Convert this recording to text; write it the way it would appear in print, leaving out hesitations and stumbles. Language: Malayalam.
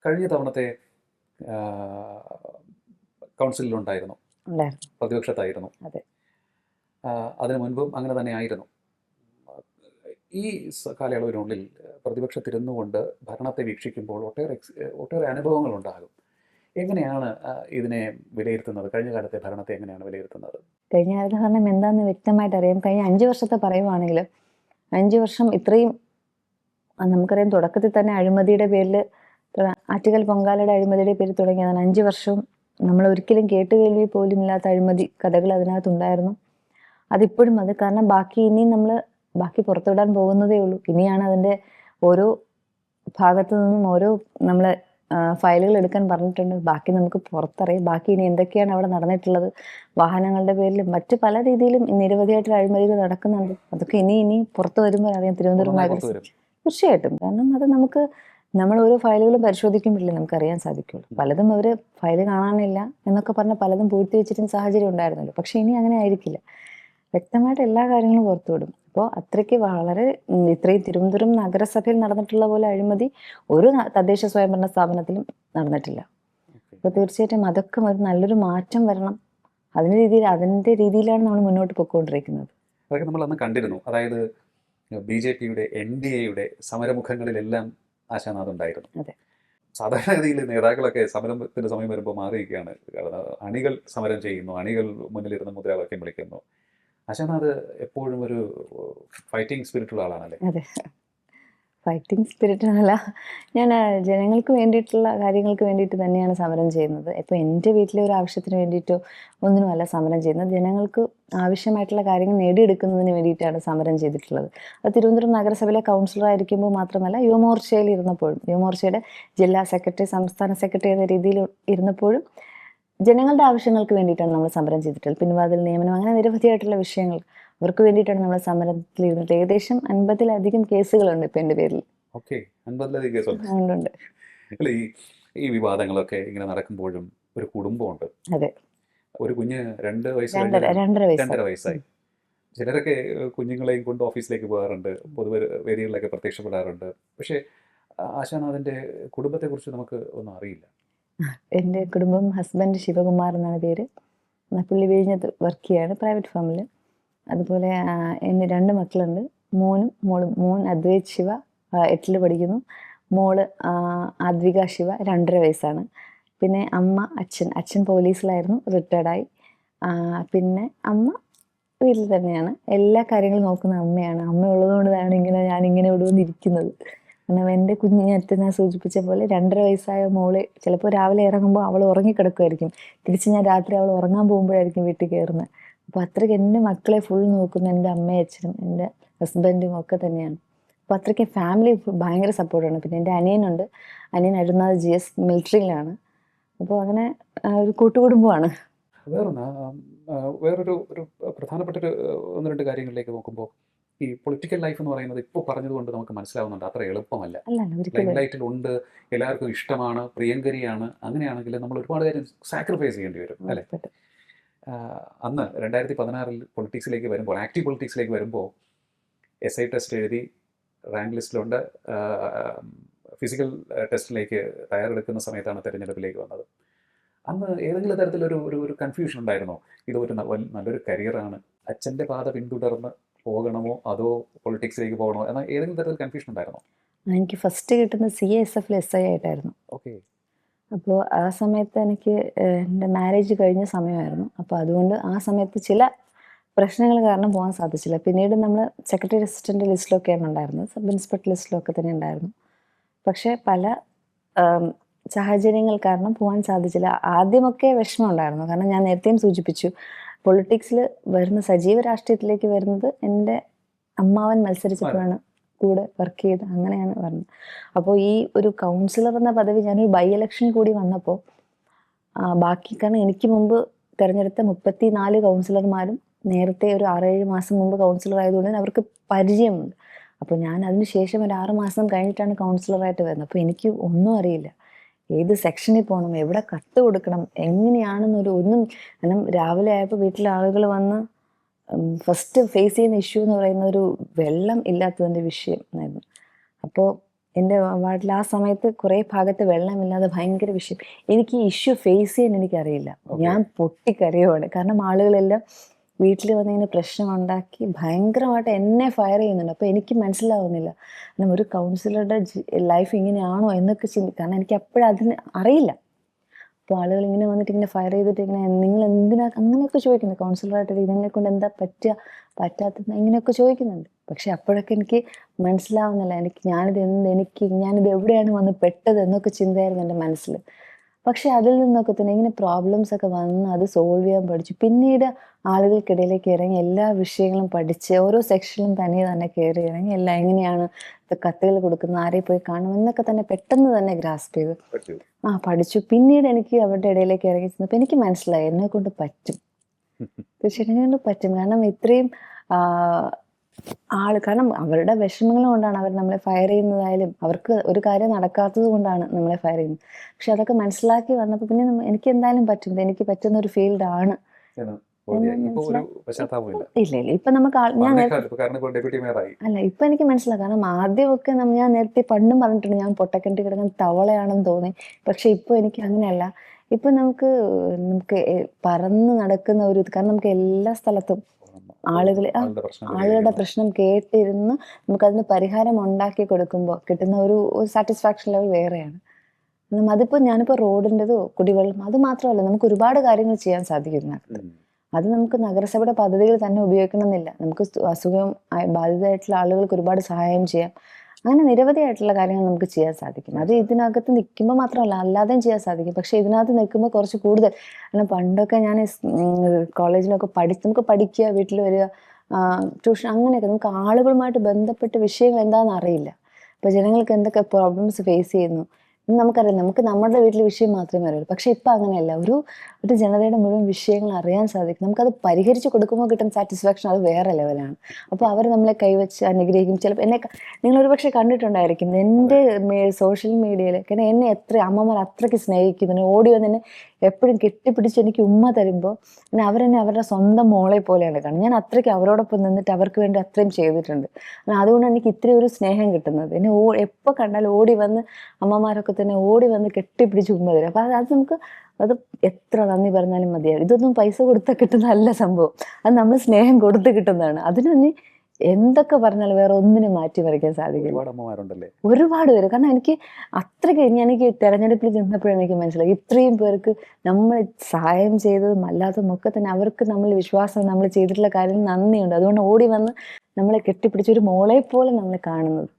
കഴിഞ്ഞ തവണത്തെ കൗൺസിലിലുണ്ടായിരുന്നു, പ്രതിപക്ഷത്തായിരുന്നു. അതിനു മുൻപും അങ്ങനെ തന്നെ ആയിരുന്നു. ഈ കാലയളവിനുള്ളിൽ പ്രതിപക്ഷത്തിരുന്നു കൊണ്ട് ഭരണത്തെ വീക്ഷിക്കുമ്പോൾ ഒട്ടേറെ അനുഭവങ്ങളുണ്ടാകും. എങ്ങനെയാണ് ഇതിനെ വിലയിരുത്തുന്നത്? കഴിഞ്ഞ കാലത്തെ ഭരണത്തെ എങ്ങനെയാണ് വിലയിരുത്തുന്നത്? കഴിഞ്ഞ കാലത്തെ ഭരണം എന്താണെന്ന് വ്യക്തമായിട്ട് അറിയാം. കഴിഞ്ഞ 5 വർഷത്തെ പറയുവാണെങ്കിൽ 5 വർഷം ഇത്രയും നമുക്കറിയാം. തുടക്കത്തിൽ തന്നെ അഴിമതിയുടെ പേരിൽ, ആറ്റുകാൽ പൊങ്കാലയുടെ അഴിമതിയുടെ പേരിൽ തുടങ്ങിയതാണ്. 5 വർഷവും നമ്മൾ ഒരിക്കലും കേട്ടുകേൾവി പോലും ഇല്ലാത്ത അഴിമതി കഥകൾ അതിനകത്തുണ്ടായിരുന്നു. അതിപ്പോഴും അത് കാരണം ഇനിയും നമ്മൾ പുറത്തുവിടാൻ പോകുന്നതേ ഉള്ളൂ. ഇനിയാണ് അതിൻ്റെ ഓരോ ഭാഗത്തു നിന്നും ഓരോ നമ്മൾ ഫയലുകൾ എടുക്കാൻ പറഞ്ഞിട്ടുണ്ട്. ബാക്കി നമുക്ക് പുറത്തറിയാം. ബാക്കി ഇനി എന്തൊക്കെയാണ് അവിടെ നടന്നിട്ടുള്ളത്. വാഹനങ്ങളുടെ പേരിലും മറ്റു പല രീതിയിലും നിരവധിയായിട്ടുള്ള അഴിമതികൾ നടക്കുന്നുണ്ട്. അതൊക്കെ ഇനി പുറത്തു വരുമ്പോൾ അറിയാം. തിരുവനന്തപുരം തീർച്ചയായിട്ടും. കാരണം അത് നമ്മൾ ഓരോ ഫയലുകളും പരിശോധിക്കുമ്പോഴല്ലേ നമുക്കറിയാൻ സാധിക്കുള്ളൂ. പലതും അവർ ഫയൽ കാണാനില്ല എന്നൊക്കെ പറഞ്ഞ് പലതും പൂഴ്ത്തി വെച്ചിട്ടും സാഹചര്യം ഉണ്ടായിരുന്നല്ലോ. പക്ഷെ ഇനി അങ്ങനെ ആയിരിക്കില്ല. വ്യക്തമായിട്ട് എല്ലാ കാര്യങ്ങളും പുറത്തുവിടും. അപ്പോൾ അത്രയ്ക്ക് വളരെ ഇത്രയും തിരുവനന്തപുരം നഗരസഭയിൽ നടന്നിട്ടുള്ള പോലെ അഴിമതി ഒരു തദ്ദേശ സ്വയംഭരണ സ്ഥാപനത്തിലും നടന്നിട്ടില്ല. അപ്പോൾ തീർച്ചയായിട്ടും അതൊക്കെ ഒരു നല്ലൊരു മാറ്റം വരണം. അതിൻ്റെ രീതിയിലാണ് നമ്മൾ മുന്നോട്ട് പോയിക്കൊണ്ടിരിക്കുന്നത്. അതൊക്കെ നമ്മൾ അന്ന് കണ്ടിരുന്നു. അതായത് BJPയുടെ NDAയുടെ സമരമുഖങ്ങളിലെല്ലാം ആശാനാഥ് ഉണ്ടായിരുന്നു. അതെ. സാധാരണഗതിയിൽ നേതാക്കളൊക്കെ സമരത്തിന്റെ സമയം വരുമ്പോൾ മാറിയിരിക്കുകയാണ്. അണികൾ സമരം ചെയ്യുന്നു, അണികൾ മുന്നിലിരുന്ന് മുദ്രാവാക്യം വിളിക്കുന്നു. ആശാനാഥ് എപ്പോഴും ഒരു ഫൈറ്റിംഗ് സ്പിരിറ്റുള്ള ആളാണല്ലേ? അതെ, ഫൈറ്റിംഗ് സ്പിരിറ്റ് എന്നല്ല, ഞാൻ ജനങ്ങൾക്ക് വേണ്ടിയിട്ടുള്ള കാര്യങ്ങൾക്ക് വേണ്ടിയിട്ട് തന്നെയാണ് സമരം ചെയ്യുന്നത്. ഇപ്പോൾ എൻ്റെ വീട്ടിലെ ഒരു ആവശ്യത്തിന് വേണ്ടിയിട്ടോ ഒന്നിനുമല്ല സമരം ചെയ്യുന്നത്. ജനങ്ങൾക്ക് ആവശ്യമായിട്ടുള്ള കാര്യങ്ങൾ നേടിയെടുക്കുന്നതിന് വേണ്ടിയിട്ടാണ് സമരം ചെയ്തിട്ടുള്ളത്. അത് തിരുവനന്തപുരം നഗരസഭയിലെ കൗൺസിലറായിരിക്കുമ്പോൾ മാത്രമല്ല, യുവമോർച്ചയിൽ ഇരുന്നപ്പോഴും, യുവമോർച്ചയുടെ ജില്ലാ സെക്രട്ടറി, സംസ്ഥാന സെക്രട്ടറി എന്ന രീതിയിൽ ഇരുന്നപ്പോഴും ജനങ്ങളുടെ ആവശ്യങ്ങൾക്ക് വേണ്ടിയിട്ടാണ് നമ്മൾ സമരം ചെയ്തിട്ടുള്ളത്. പിൻവാതിൽ നിയമനം, അങ്ങനെ നിരവധിയായിട്ടുള്ള വിഷയങ്ങൾ അവർക്ക് വേണ്ടിയിട്ടാണ് നമ്മൾ സമരത്തിൽ ഇരുന്നത്. ഏകദേശം 50-ലധികം കേസുകളുണ്ട് ഇപ്പം എൻ്റെ പേരിൽ. ഓക്കെ, 50-ലധികം കേസുണ്ട്. അല്ല, ഈ വിവാദങ്ങളൊക്കെ ഇങ്ങനെ നടക്കുമ്പോഴും ഒരു കുടുംബമുണ്ട്. അതെ. ഒരു കുഞ്ഞ് 2 2.5 വയസ്സായി. ചിലരൊക്കെ കുഞ്ഞുങ്ങളെയും കൊണ്ട് ഓഫീസിലേക്ക് പോകാറുണ്ട്, പൊതുവെ വേദികളിലൊക്കെ പ്രത്യക്ഷപ്പെടാറുണ്ട്. പക്ഷേ ആശാനാഥിൻ്റെ കുടുംബത്തെക്കുറിച്ച് നമുക്ക് ഒന്നും അറിയില്ല. എൻ്റെ കുടുംബം, ഹസ്ബൻഡ് ശിവകുമാർ എന്നാണ് പേര്. പുള്ളി വിഴിഞ്ഞത്ത് വർക്ക് ചെയ്യാണ്, പ്രൈവറ്റ് ഫാമിൽ. അതുപോലെ എൻ്റെ 2 മക്കളുണ്ട്, മോനും മോളും. മോൻ അദ്വൈത് ശിവ 8ൽ പഠിക്കുന്നു. മോള് ആദ്വിക ശിവ 2.5 വയസ്സാണ്. പിന്നെ അമ്മ, അച്ഛൻ പോലീസിലായിരുന്നു, റിട്ടയർഡായി. പിന്നെ അമ്മ വീട്ടിൽ തന്നെയാണ്. എല്ലാ കാര്യങ്ങളും നോക്കുന്ന അമ്മയാണ്. അമ്മ ഉള്ളതുകൊണ്ടാണ് ഞാനിങ്ങനെ ഇവിടെ വന്നിരിക്കുന്നത്. കാരണം എൻ്റെ കുഞ്ഞ് നേരത്തെ ഞാൻ സൂചിപ്പിച്ച പോലെ 2.5 വയസ്സായ മോള് ചിലപ്പോൾ രാവിലെ ഇറങ്ങുമ്പോൾ അവൾ ഉറങ്ങിക്കിടക്കുമായിരിക്കും. തിരിച്ച് ഞാൻ രാത്രി അവൾ ഉറങ്ങാൻ പോകുമ്പോഴായിരിക്കും വീട്ടിൽ കയറുന്നത്. അപ്പോൾ അത്രയ്ക്ക് എൻ്റെ മക്കളെ ഫുൾ നോക്കുന്ന എൻ്റെ അമ്മയും അച്ഛനും എൻ്റെ ഹസ്ബൻഡും ഒക്കെ തന്നെയാണ്. അപ്പോൾ അത്രയ്ക്ക് ഫാമിലി ഭയങ്കര സപ്പോർട്ടാണ്. പിന്നെ എൻ്റെ അനിയനുണ്ട്. അനിയൻ അരുണാഥ് GS മിലിറ്ററിയിലാണ്. അപ്പോൾ അങ്ങനെ ഒരു കൂട്ടുകുടുംബമാണ്. വേറൊരു പ്രധാനപ്പെട്ട 1-2 കാര്യങ്ങളിലേക്ക് നോക്കുമ്പോൾ, ഈ പൊളിറ്റിക്കൽ ലൈഫ് എന്ന് പറയുന്നത് ഇപ്പോൾ പറഞ്ഞതുകൊണ്ട് നമുക്ക് മനസ്സിലാവുന്നുണ്ട് അത്ര എളുപ്പമല്ല. ലൈഫ് ലൈറ്റിലുണ്ട്, എല്ലാവർക്കും ഇഷ്ടമാണ്, പ്രിയങ്കരിയാണ്. അങ്ങനെയാണെങ്കിൽ നമ്മൾ ഒരുപാട് കാര്യം സാക്രിഫൈസ് ചെയ്യേണ്ടി വരും അല്ലേ? അന്ന് 2016 പൊളിറ്റിക്സിലേക്ക് വരുമ്പോൾ, ആക്റ്റീവ് പൊളിറ്റിക്സിലേക്ക് വരുമ്പോൾ, SI ടെസ്റ്റ് എഴുതി റാങ്ക് ലിസ്റ്റിലുണ്ട്. ഫിസിക്കൽ ടെസ്റ്റിലേക്ക് തയ്യാറെടുക്കുന്ന സമയത്താണ് തെരഞ്ഞെടുപ്പിലേക്ക് വന്നത്. അന്ന് ഏതെങ്കിലും തരത്തിലൊരു കൺഫ്യൂഷൻ ഉണ്ടായിരുന്നോ? ഇതൊരു നല്ലൊരു കരിയറാണ്, അച്ഛൻ്റെ പാത പിന്തുടർന്ന് പോകണമോ അതോ പൊളിറ്റിക്സിലേക്ക് പോകണമോ എന്ന ഏതെങ്കിലും തരത്തിൽ കൺഫ്യൂഷൻ ഉണ്ടായിരുന്നോ? എനിക്ക് ഫസ്റ്റ് കിട്ടുന്നത് CASF SI ആയിട്ടായിരുന്നു. ഓക്കെ. അപ്പോൾ ആ സമയത്ത് എനിക്ക് എൻ്റെ മാരേജ് കഴിഞ്ഞ സമയമായിരുന്നു. അപ്പോൾ അതുകൊണ്ട് ആ സമയത്ത് ചില പ്രശ്നങ്ങൾ കാരണം പോകാൻ സാധിച്ചില്ല. പിന്നീട് നമ്മൾ സെക്രട്ടറി അസിസ്റ്റൻ്റ് ലിസ്റ്റിലൊക്കെയാണ് ഉണ്ടായിരുന്നത്, സബ് ഇൻസ്പെക്ടർ ലിസ്റ്റിലൊക്കെ തന്നെ ഉണ്ടായിരുന്നു. പക്ഷേ പല സാഹചര്യങ്ങൾ കാരണം പോകാൻ സാധിച്ചില്ല. ആദ്യമൊക്കെ വിഷമം ഉണ്ടായിരുന്നു. കാരണം ഞാൻ നേരത്തെയും സൂചിപ്പിച്ചു, പൊളിറ്റിക്സിൽ വരുന്ന, സജീവ രാഷ്ട്രീയത്തിലേക്ക് വരുന്നത് എൻ്റെ അമ്മാവൻ മത്സരിച്ചപ്പോഴാണ് കൂടെ വർക്ക് ചെയ്ത്, അങ്ങനെയാണ് പറഞ്ഞത്. അപ്പോൾ ഈ ഒരു കൗൺസിലർ എന്ന പദവി, ഞാനൊരു ബൈ ഇലക്ഷൻ കൂടി വന്നപ്പോൾ കാരണം എനിക്ക് മുമ്പ് തിരഞ്ഞെടുത്ത 34 കൗൺസിലർമാരും നേരത്തെ ഒരു 6-7 മാസം മുമ്പ് കൗൺസിലർ ആയതുകൊണ്ട് അവർക്ക് പരിചയമുണ്ട്. അപ്പോൾ ഞാൻ അതിന് ശേഷം ഒരു 6 മാസം കഴിഞ്ഞിട്ടാണ് കൗൺസിലറായിട്ട് വരുന്നത്. അപ്പോൾ എനിക്ക് ഒന്നും അറിയില്ല. ഏത് സെക്ഷനിൽ പോകണം, എവിടെ കത്ത് കൊടുക്കണം, ഒന്നും. കാരണം രാവിലെ ആയപ്പോൾ വീട്ടിലെ ആളുകൾ വന്ന് ഫസ്റ്റ് ഫേസ് ചെയ്യുന്ന ഇഷ്യൂ എന്ന് പറയുന്ന ഒരു വെള്ളം ഇല്ലാത്തതിൻ്റെ വിഷയം ആയിരുന്നു. അപ്പോൾ എൻ്റെ വാർഡിൽ ആ സമയത്ത് കുറേ ഭാഗത്ത് വെള്ളമില്ലാതെ ഭയങ്കര വിഷയം. എനിക്ക് ഈ ഇഷ്യൂ ഫേസ് ചെയ്യാൻ എനിക്കറിയില്ല. ഞാൻ പൊട്ടിക്കരയുവാണ്. കാരണം ആളുകളെല്ലാം വീട്ടിൽ വന്നിങ്ങനെ പ്രശ്നം ഉണ്ടാക്കി ഭയങ്കരമായിട്ട് എന്നെ ഫയർ ചെയ്യുന്നുണ്ട്. അപ്പോൾ എനിക്ക് മനസ്സിലാവുന്നില്ല, കാരണം ഒരു കൗൺസിലറുടെ ലൈഫ് ഇങ്ങനെയാണോ എന്നൊക്കെ കാരണം എനിക്ക് അപ്പോഴും അതിന് അറിയില്ല. അപ്പോൾ ആളുകൾ ഇങ്ങനെ വന്നിട്ട് ഇങ്ങനെ ഫയർ ചെയ്തിട്ട് ഇങ്ങനെ നിങ്ങൾ എന്തിനാ അങ്ങനെയൊക്കെ ചോദിക്കുന്നു. കൗൺസിലറായിട്ട് ഇതിനെ കൊണ്ട് എന്താ പറ്റാത്തത് ഇങ്ങനെയൊക്കെ ചോദിക്കുന്നുണ്ട്. പക്ഷെ അപ്പോഴൊക്കെ എനിക്ക് മനസ്സിലാവുന്നില്ല, ഞാനിത് എവിടെയാണ് വന്ന് പെട്ടത് എന്നൊക്കെ ചിന്തയായിരുന്നു എൻ്റെ മനസ്സിൽ. പക്ഷെ അതിൽ നിന്നൊക്കെ തന്നെ ഇങ്ങനെ പ്രോബ്ലംസ് ഒക്കെ വന്ന് അത് സോൾവ് ചെയ്യാൻ പഠിച്ചു. പിന്നീട് ആളുകൾക്കിടയിലേക്ക് ഇറങ്ങി എല്ലാ വിഷയങ്ങളും പഠിച്ച് ഓരോ സെക്ഷനിലും തന്നെ കയറി ഇറങ്ങി എല്ലാം എങ്ങനെയാണ് കത്തുകൾ കൊടുക്കുന്നത്, ആരെ പോയി കാണും എന്നൊക്കെ തന്നെ പെട്ടെന്ന് തന്നെ ഗ്രാസ്പ് ചെയ്തു പഠിച്ചു. പിന്നീട് എനിക്ക് അവരുടെ ഇടയിലേക്ക് ഇറങ്ങി ചെന്നപ്പോൾ എനിക്ക് മനസ്സിലായി എന്നെ കൊണ്ട് പറ്റും, തീർച്ചയായിട്ടും എന്നെ കൊണ്ട് പറ്റും. കാരണം ഇത്രയും കാരണം അവരുടെ വിഷമങ്ങൾ കൊണ്ടാണ് അവർ നമ്മളെ ഫയർ ചെയ്യുന്നതായാലും അവർക്ക് ഒരു കാര്യം നടക്കാത്തത് കൊണ്ടാണ് നമ്മളെ ഫയർ ചെയ്യുന്നത്. പക്ഷെ അതൊക്കെ മനസ്സിലാക്കി വന്നപ്പോൾ പിന്നെ എനിക്ക് എന്തായാലും പറ്റും, എനിക്ക് പറ്റുന്ന ഒരു ഫീൽഡാണ്. ഇല്ല ഇപ്പൊ നമുക്ക് ഇപ്പൊ എനിക്ക് മനസ്സിലാക്കാം. കാരണം ആദ്യമൊക്കെ ഞാൻ നേരത്തെ പണ്ടും പറഞ്ഞിട്ടുണ്ട് ഞാൻ പൊട്ടക്കിണറ്റി കിടക്കുന്ന തവളയാണെന്ന് തോന്നി. പക്ഷെ ഇപ്പൊ എനിക്ക് അങ്ങനെയല്ല. ഇപ്പൊ നമുക്ക് പറന്ന് നടക്കുന്ന ഒരു കാരണം നമുക്ക് എല്ലാ സ്ഥലത്തും ആളുകളുടെ പ്രശ്നം കേട്ടിരുന്ന് നമുക്കതിന് പരിഹാരം ഉണ്ടാക്കി കൊടുക്കുമ്പോൾ കിട്ടുന്ന ഒരു സാറ്റിസ്ഫാക്ഷൻ ലെവൽ വേറെയാണ്. ഞാനിപ്പോ റോഡിൻ്റെതോ കുടിവെള്ളം അത് മാത്രമല്ല, നമുക്ക് ഒരുപാട് കാര്യങ്ങൾ ചെയ്യാൻ സാധിക്കുന്നതാണ്. അത് നമുക്ക് നഗരസഭയുടെ പദ്ധതികൾ തന്നെ ഉപയോഗിക്കണമെന്നില്ല. നമുക്ക് അസുഖം ബാധിതരായിട്ടുള്ള ആളുകൾക്ക് ഒരുപാട് സഹായം ചെയ്യാം. അങ്ങനെ നിരവധിയായിട്ടുള്ള കാര്യങ്ങൾ നമുക്ക് ചെയ്യാൻ സാധിക്കും. അത് ഇതിനകത്ത് നിൽക്കുമ്പോൾ മാത്രമല്ല അല്ലാതെയും ചെയ്യാൻ സാധിക്കും. പക്ഷെ ഇതിനകത്ത് നിൽക്കുമ്പോൾ കുറച്ച് കൂടുതൽ. കാരണം പണ്ടൊക്കെ ഞാൻ കോളേജിലൊക്കെ നമുക്ക് പഠിക്കുക, വീട്ടിൽ വരിക, ട്യൂഷൻ, അങ്ങനെയൊക്കെ നമുക്ക് ആളുകളുമായിട്ട് ബന്ധപ്പെട്ട വിഷയങ്ങൾ എന്താണെന്ന് അറിയില്ല. ഇപ്പൊ ജനങ്ങൾക്ക് എന്തൊക്കെ പ്രോബ്ലംസ് ഫേസ് ചെയ്യുന്നു നമുക്കറിയാം. നമുക്ക് നമ്മുടെ വീട്ടിലെ വിഷയം മാത്രമേ അറിയുള്ളൂ. പക്ഷെ ഇപ്പൊ അങ്ങനെയല്ല, ഒരു ജനതയുടെ മുഴുവൻ വിഷയങ്ങൾ അറിയാൻ സാധിക്കും. നമുക്കത് പരിഹരിച്ചു കൊടുക്കുമ്പോൾ കിട്ടുന്ന സാറ്റിസ്ഫാക്ഷൻ അത് വേറെ ലെവലാണ്. അപ്പോൾ അവർ നമ്മളെ കൈവച്ച് അനുഗ്രഹിക്കും. ചിലപ്പോൾ നിങ്ങൾ ഒരുപക്ഷെ കണ്ടിട്ടുണ്ടായിരിക്കും എൻ്റെ സോഷ്യൽ മീഡിയയിൽ. കാരണം എന്നെ അമ്മമാർ അത്രയ്ക്ക് സ്നേഹിക്കുന്നു. ഓടി വന്ന് എപ്പോഴും കെട്ടിപ്പിടിച്ച് എനിക്ക് ഉമ്മ തരുമ്പോൾ അവരെന്നെ അവരുടെ സ്വന്തം മോളെ പോലെയാണ് കാണുന്നത്. ഞാൻ അത്രയ്ക്ക് അവരോടൊപ്പം നിന്നിട്ട് അവർക്ക് വേണ്ടി അത്രയും ചെയ്തിട്ടുണ്ട്. അതുകൊണ്ടാണ് എനിക്ക് ഇത്രയും ഒരു സ്നേഹം കിട്ടുന്നത്. എന്നെ എപ്പോൾ കണ്ടാലും ഓടി വന്ന് അമ്മമാരൊക്കെ തന്നെ ഓടി വന്ന് കെട്ടിപ്പിടിച്ച് ഉമ്മ തരും. അപ്പോൾ അത് എത്ര നന്ദി പറഞ്ഞാലും മതിയാവും. ഇതൊന്നും പൈസ കൊടുത്താൽ കിട്ടുന്നതല്ല സംഭവം. അത് നമ്മൾ സ്നേഹം കൊടുത്ത് കിട്ടുന്നതാണ്. അതിന് എന്തൊക്കെ പറഞ്ഞാലും വേറെ ഒന്നിനും മാറ്റി മറിക്കാൻ സാധിക്കില്ല. ഒരുപാട് പേര്. കാരണം എനിക്ക് തെരഞ്ഞെടുപ്പിൽ ചെന്നപ്പോഴാണ് എനിക്ക് മനസ്സിലായി ഇത്രയും പേർക്ക് നമ്മൾ സഹായം ചെയ്തതും അല്ലാത്തതും ഒക്കെ തന്നെ അവർക്ക് നമ്മൾ വിശ്വാസം നമ്മൾ ചെയ്തിട്ടുള്ള കാര്യം നന്ദിയുണ്ട്. അതുകൊണ്ട് ഓടി വന്ന് നമ്മളെ കെട്ടിപ്പിടിച്ച് ഒരു മോളെ പോലെ നമ്മളെ കാണുന്നത്.